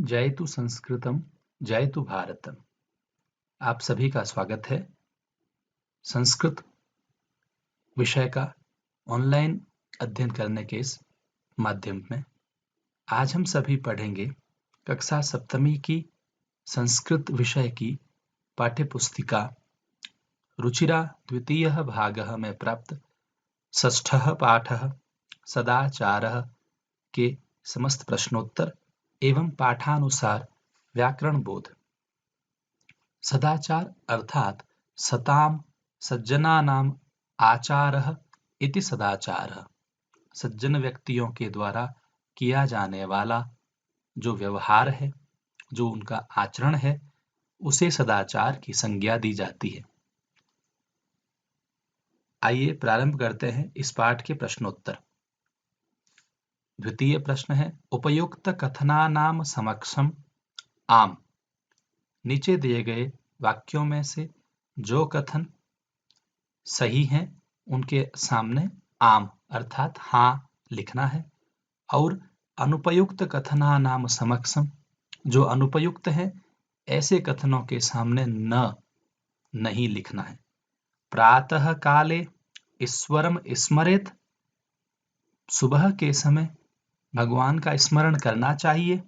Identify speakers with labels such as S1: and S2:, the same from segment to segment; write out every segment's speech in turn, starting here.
S1: जयतु संस्कृतम जयतु भारतम। आप सभी का स्वागत है संस्कृत विषय का ऑनलाइन अध्ययन करने के इस माध्यम में। आज हम सभी पढ़ेंगे कक्षा सप्तमी की संस्कृत विषय की पाठ्यपुस्तिका रुचिरा द्वितीयः भागः में प्राप्त षष्ठः पाठः सदाचारः के समस्त प्रश्नोत्तर एवं पाठानुसार व्याकरण बोध। सदाचार अर्थात सताम सज्जनानाम आचारः इति सदाचारः। सज्जन व्यक्तियों के द्वारा किया जाने वाला जो व्यवहार है, जो उनका आचरण है, उसे सदाचार की संज्ञा दी जाती है। आइए प्रारंभ करते हैं इस पाठ के प्रश्नोत्तर। द्वितीय प्रश्न है उपयुक्त कथनानाम समक्षम आम। नीचे दिए गए वाक्यों में से जो कथन सही हैं उनके सामने आम अर्थात हाँ लिखना है, और अनुपयुक्त कथनानाम समक्षम, जो अनुपयुक्त है ऐसे कथनों के सामने नहीं लिखना है। प्रातः काले ईश्वरम स्मरेत, सुबह के समय भगवान का स्मरण करना चाहिए।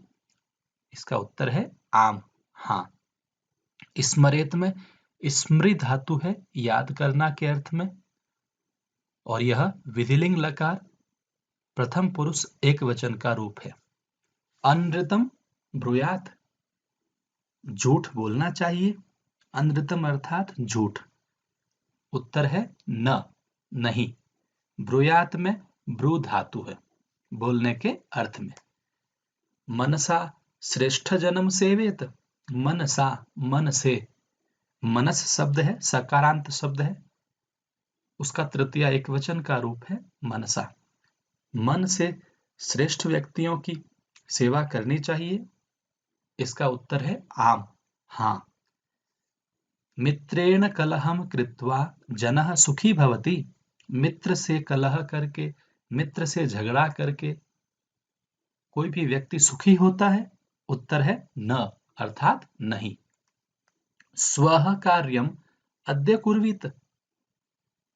S1: इसका उत्तर है आम हाँ। स्मरेत में स्मृ धातु है याद करना के अर्थ में, और यह विधिलिंग लकार प्रथम पुरुष एक वचन का रूप है। अनृतम ब्रूयात, झूठ बोलना चाहिए। अनृतम अर्थात झूठ। उत्तर है नहीं। ब्रूयात में ब्रू धातु है बोलने के अर्थ में। मनसा श्रेष्ठ जन्म सेवेत, मनसा मन से, मनस शब्द है सकारांत शब्द है, उसका तृतीय एक वचन का रूप है मनसा। मन से श्रेष्ठ व्यक्तियों की सेवा करनी चाहिए। इसका उत्तर है आम हाँ। मित्रेण कलहम कृत्वा जनः सुखी भवति, मित्र से कलह करके, मित्र से झगड़ा करके कोई भी व्यक्ति सुखी होता है। उत्तर है न अर्थात नहीं। स्वः कार्यम अद्य कुर्वीत,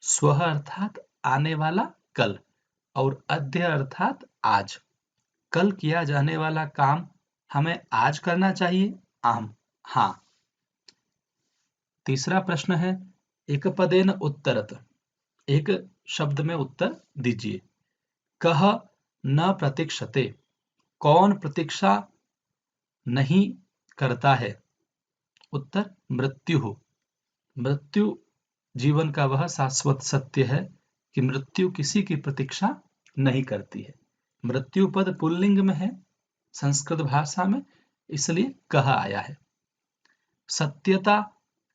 S1: स्वः अर्थात आने वाला कल, और अद्य अर्थात आज। कल किया जाने वाला काम हमें आज करना चाहिए। आम हाँ। तीसरा प्रश्न है एक पदेन उत्तरत, एक शब्द में उत्तर दीजिए। कह न प्रतीक्षते, कौन प्रतीक्षा नहीं करता है। उत्तर मृत्यु। मृत्यु जीवन का वह शाश्वत सत्य है कि मृत्यु किसी की प्रतीक्षा नहीं करती है। मृत्यु पद पुल्लिंग में है संस्कृत भाषा में, इसलिए कहा आया है। सत्यता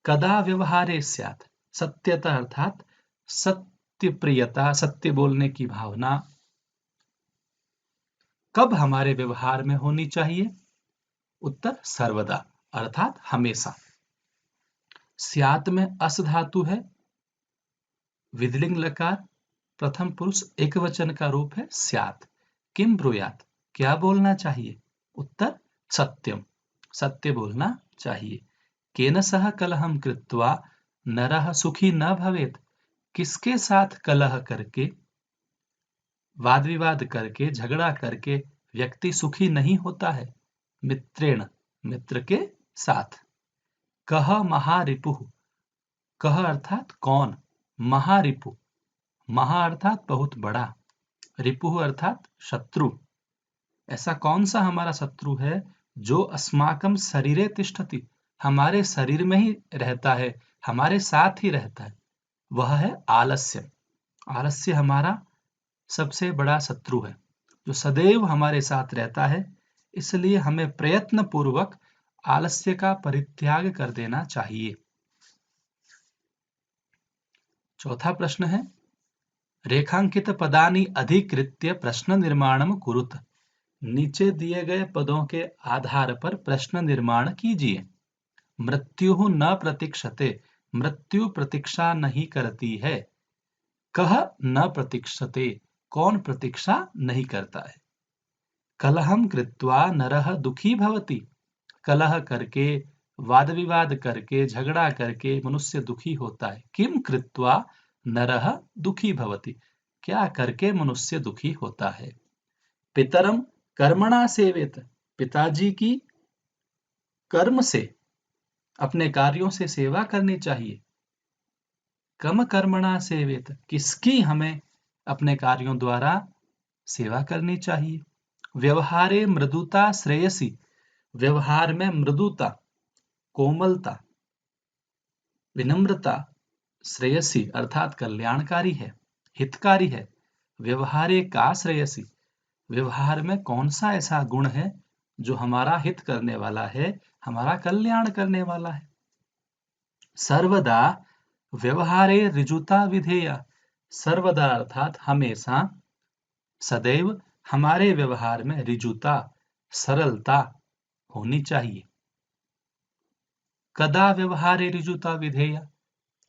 S1: कदा व्यवहारे स्यात्, सत्यता अर्थात सत्य प्रियता, सत्य बोलने की भावना कब हमारे व्यवहार में होनी चाहिए। उत्तर सर्वदा अर्थात हमेशा। स्यात् में अस धातु है, विधिलिंग लकार प्रथम पुरुष एक वचन का रूप है स्यात्। किम ब्रूयात्, क्या बोलना चाहिए। उत्तर सत्यम, सत्य बोलना चाहिए। केन सह कलहम कृत्वा नरः सुखी न भवेत्, किसके साथ कलह करके, वाद विवाद करके, झगड़ा करके व्यक्ति सुखी नहीं होता है। मित्रेण, मित्र के साथ। कह महारिपुः, कह अर्थात कौन, महारिपु, महा अर्थात बहुत बड़ा, रिपुः अर्थात शत्रु। ऐसा कौन सा हमारा शत्रु है जो अस्माकं शरीरे तिष्ठति, हमारे शरीर में ही रहता है, हमारे साथ ही रहता है। वह है आलस्य। आलस्य हमारा सबसे बड़ा शत्रु है जो सदैव हमारे साथ रहता है। इसलिए हमें प्रयत्न पूर्वक आलस्य का परित्याग कर देना चाहिए। चौथा प्रश्न है रेखांकित पदानि अधिकृत्य प्रश्न निर्माणम कुरुत, नीचे दिए गए पदों के आधार पर प्रश्न निर्माण कीजिए। मृत्यु न प्रतीक्षते, मृत्यु प्रतीक्षा नहीं करती है। कह न प्रतीक्षते, कौन प्रतीक्षा नहीं करता है। कलहम कृत्वा नरः दुखी भवति। कलह करके, वाद विवाद करके, झगड़ा करके मनुष्य दुखी होता है। किम कृत्वा नरः दुखी भवति, क्या करके मनुष्य दुखी होता है। पितरम कर्मणा सेवेत, पिताजी की कर्म से, अपने कार्यों से सेवा करनी चाहिए। कम कर्मणा सेवेत, किसकी हमें अपने कार्यों द्वारा सेवा करनी चाहिए। व्यवहारे मृदुता श्रेयसी, व्यवहार में मृदुता, कोमलता, विनम्रता श्रेयसी अर्थात कल्याणकारी है, हितकारी है। व्यवहारे का श्रेयसी, व्यवहार में कौन सा ऐसा गुण है जो हमारा हित करने वाला है, हमारा कल्याण करने वाला है। सर्वदा व्यवहारे ऋजुता विधेया, सर्वदा अर्थात हमेशा, सदैव हमारे व्यवहार में ऋजुता, सरलता होनी चाहिए। कदा व्यवहारे ऋजुता विधेया,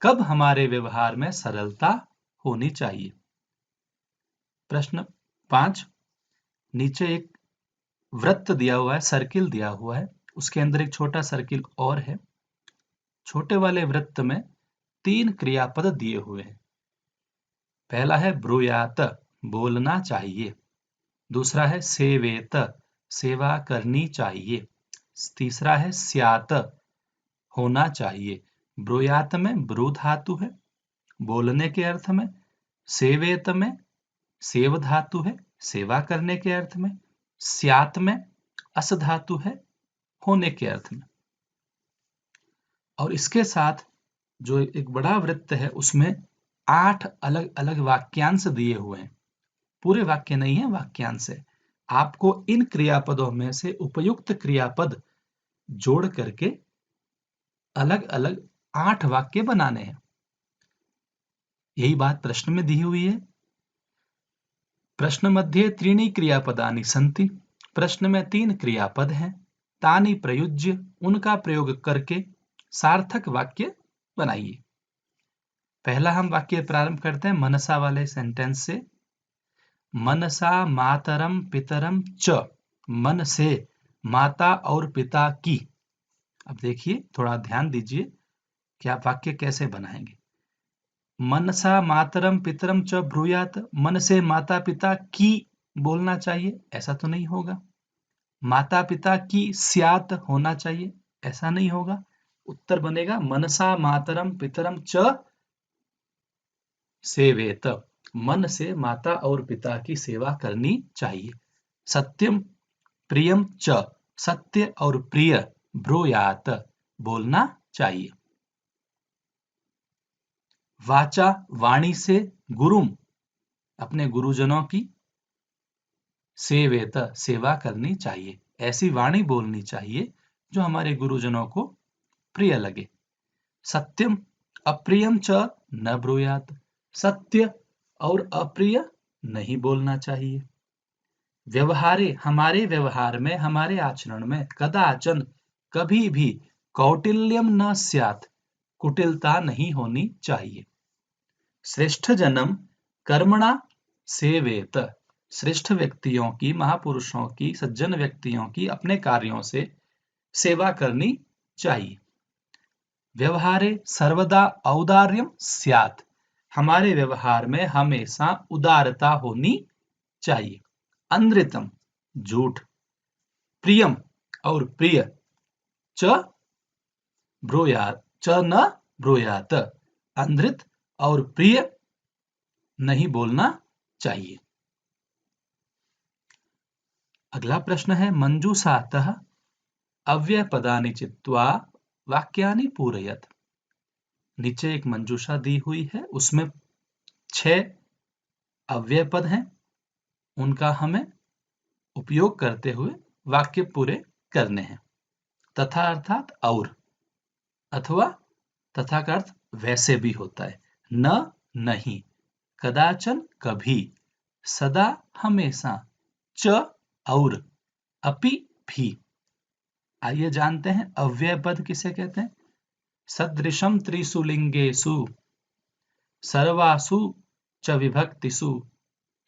S1: कब हमारे व्यवहार में सरलता होनी चाहिए। प्रश्न 5, नीचे एक वृत्त दिया हुआ है, सर्किल दिया हुआ है, उसके अंदर एक छोटा सर्किल और है। छोटे वाले वृत्त में 3 क्रियापद दिए हुए हैं। पहला है ब्रूयात, बोलना चाहिए। दूसरा है सेवेत, सेवा करनी चाहिए। तीसरा है स्यात, होना चाहिए। ब्रूयात में ब्रू धातु है, बोलने के अर्थ में। सेवेत में सेव धातु है, सेवा करने के अर्थ में। स्यात में अस धातु है, होने के अर्थ में। और इसके साथ जो एक बड़ा वृत्त है उसमें 8 अलग अलग वाक्यांश दिए हुए हैं। पूरे वाक्य नहीं है, वाक्यांश है। आपको इन क्रियापदों में से उपयुक्त क्रियापद जोड़ करके अलग अलग 8 वाक्य बनाने हैं। यही बात प्रश्न में दी हुई है। प्रश्न मध्ये 3 क्रियापदानि सन्ति, प्रश्न में 3 क्रियापद हैं। तानि प्रयुज्य, उनका प्रयोग करके सार्थक वाक्य बनाइए। पहला हम वाक्य प्रारंभ करते हैं मनसा वाले सेंटेंस से। मनसा मातरम पितरम च, मन से माता और पिता की। अब देखिए, थोड़ा ध्यान दीजिए कि आप वाक्य कैसे बनाएंगे। मनसा मातरम पितरम च ब्रूयात, मन से माता पिता की बोलना चाहिए, ऐसा तो नहीं होगा। माता पिता की स्यात होना चाहिए, ऐसा नहीं होगा। उत्तर बनेगा मनसा मातरम पितरम च सेवेत, मन से माता और पिता की सेवा करनी चाहिए। सत्यम प्रियम च, सत्य और प्रिय ब्रूयात, बोलना चाहिए। वाचा, वाणी से, गुरुम, अपने गुरुजनों की, सेवेत, सेवा करनी चाहिए। ऐसी वाणी बोलनी चाहिए जो हमारे गुरुजनों को प्रिय लगे। सत्यम अप्रियम च न ब्रूयात, सत्य और अप्रिय नहीं बोलना चाहिए। व्यवहारे, हमारे व्यवहार में, हमारे आचरण में, कदाचन, कभी भी, कौटिल्यम न स्यात्, कुटिलता नहीं होनी चाहिए। श्रेष्ठ जन्म कर्मणा सेवेत, श्रेष्ठ व्यक्तियों की, महापुरुषों की, सज्जन व्यक्तियों की अपने कार्यों से सेवा करनी चाहिए। व्यवहारे सर्वदा औदार्यम स्यात्, हमारे व्यवहार में हमेशा उदारता होनी चाहिए। अनृतम झूठ, प्रियम और प्रिय, च ब्रूयात, च न ब्रूयात, अनृत और प्रिय नहीं बोलना चाहिए। अगला प्रश्न है मंजूषातः अव्ययपदानि चित्वा वाक्यानि पूरयत। नीचे एक मंजूषा दी हुई है, उसमें 6 अव्यय पद हैं, उनका हमें उपयोग करते हुए वाक्य पूरे करने हैं। तथा अर्थात और, अथवा तथा का अर्थ वैसे भी होता है। न नहीं, कदाचन कभी, सदा हमेशा, च और, अपि भी। आइए जानते हैं अव्यय पद किसे कहते हैं। सदृशम त्रिषु लिंगेषु, सर्वासु च विभक्तिषु,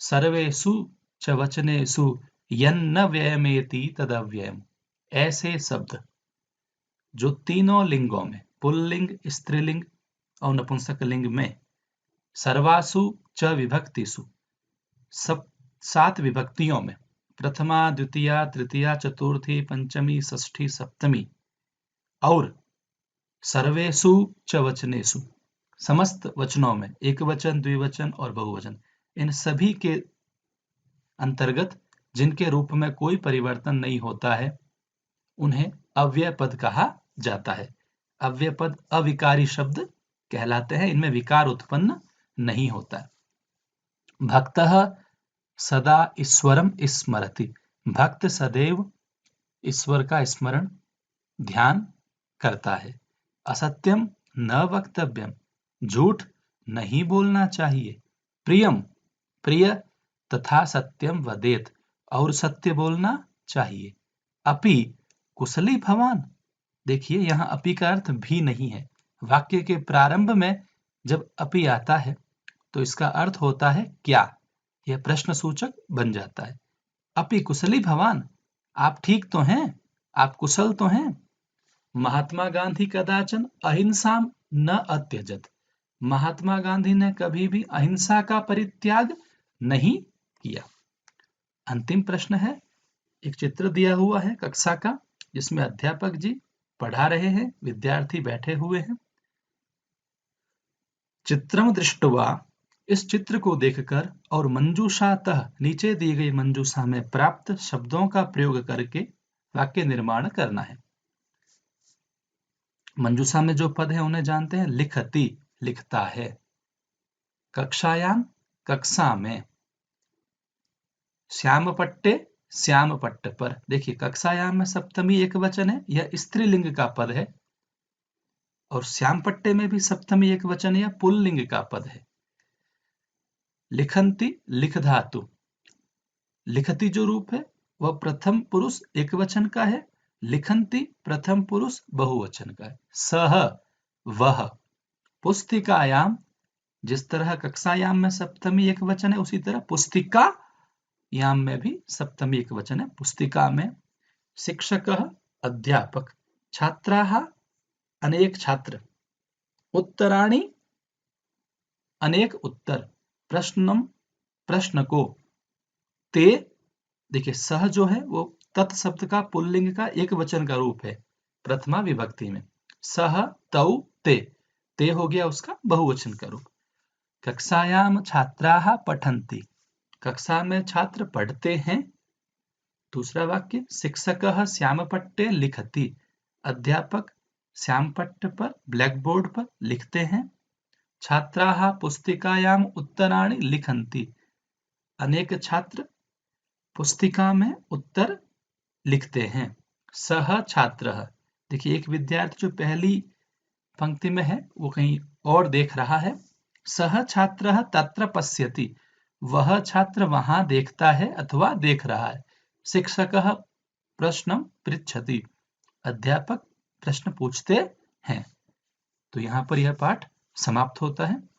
S1: सर्वेषु च वचनेषु, यन्न व्ययमेति तदव्ययम्। ऐसे शब्द जो तीनों लिंगों में, पुल्लिंग, स्त्रीलिंग और नपुंसक लिंग में, सर्वासु च विभक्तिषु, सब 7 विभक्तियों में, प्रथमा, द्वितीया, तृतीया, चतुर्थी, पंचमी, षष्ठी, सप्तमी, और सर्वेषु च वचनेषु, समस्त वचनों में, एक वचन, द्विवचन और बहुवचन, इन सभी के अंतर्गत जिनके रूप में कोई परिवर्तन नहीं होता है, उन्हें अव्यय पद कहा जाता है। अव्यय पद अविकारी शब्द कहलाते हैं, इनमें विकार उत्पन्न नहीं होता है। भक्तः सदा ईश्वरम स्मरति। भक्त सदैव ईश्वर का स्मरण, ध्यान करता है। असत्यम न वक्तव्यम। झूठ नहीं बोलना चाहिए। प्रियम, प्रिय तथा सत्यम वदेत, और सत्य बोलना चाहिए। अपि कुशली भवान। देखिए, यहाँ अपि का अर्थ भी नहीं है। वाक्य के प्रारंभ में जब अपि आता है तो इसका अर्थ होता है क्या। यह प्रश्न सूचक बन जाता है। अपि कुशली भवान, आप ठीक तो हैं, आप कुशल तो हैं। महात्मा गांधी कदाचन अहिंसाम न अत्यजत। महात्मा गांधी ने कभी भी अहिंसा का परित्याग नहीं किया। अंतिम प्रश्न है, एक चित्र दिया हुआ है कक्षा का, जिसमें अध्यापक जी पढ़ा रहे हैं, विद्यार्थी बैठे हुए हैं। चित्रम दृष्ट्वा, इस चित्र को देखकर, और मंजूषातः, नीचे दी गई मंजूषा में प्राप्त शब्दों का प्रयोग करके वाक्य निर्माण करना है। मंजूषा में जो पद है उन्हें जानते हैं। लिखति, लिखता है। कक्षायाम, कक्षा में। श्याम पट्टे, श्याम पट्ट पर। देखिए, कक्षायाम में सप्तमी एक वचन है, यह स्त्रीलिंग का पद है, और श्याम पट्टे में भी सप्तमी एक वचन या पुल्लिंग का पद है। लिखंती, लिख धातु। लिखती जो रूप है वह प्रथम पुरुष एक वचन का है, लिखंती प्रथम पुरुष बहुवचन का है। सह, वह। पुस्तिकायाम, जिस तरह कक्षायाम में सप्तमी एक वचन है, उसी तरह पुस्तिका याम में भी सप्तमी एक वचन है, पुस्तिका में। शिक्षकः, अध्यापक। छात्राः, अनेक छात्र। उत्तराणि, अनेक उत्तर। प्रश्नम, प्रश्न को। ते, देखिए सह जो है वो तत् शब्द का पुल्लिंग का एक वचन का रूप है प्रथमा विभक्ति में। सह, तौ, ते। ते हो गया उसका बहुवचन का रूप। कक्षायाम छात्राः पठन्ति। कक्षा में छात्र पढ़ते हैं। दूसरा वाक्य, शिक्षकः श्यामपट्टे लिखति। अध्यापक श्यामपट्ट पर, ब्लैक बोर्ड पर लिखते हैं। छात्राः पुस्तिकायाम उत्तराणि लिखन्ति। अनेक छात्र पुस्तिका में उत्तर लिखते हैं। सह छात्रः, देखिए एक विद्यार्थी जो पहली पंक्ति में है वो कहीं और देख रहा है। सह छात्रः तत्र पश्यति। वह छात्र वहां देखता है अथवा देख रहा है। शिक्षकः प्रश्नं पृच्छति। अध्यापक प्रश्न पूछते हैं। तो यहाँ पर यह पाठ समाप्त होता है।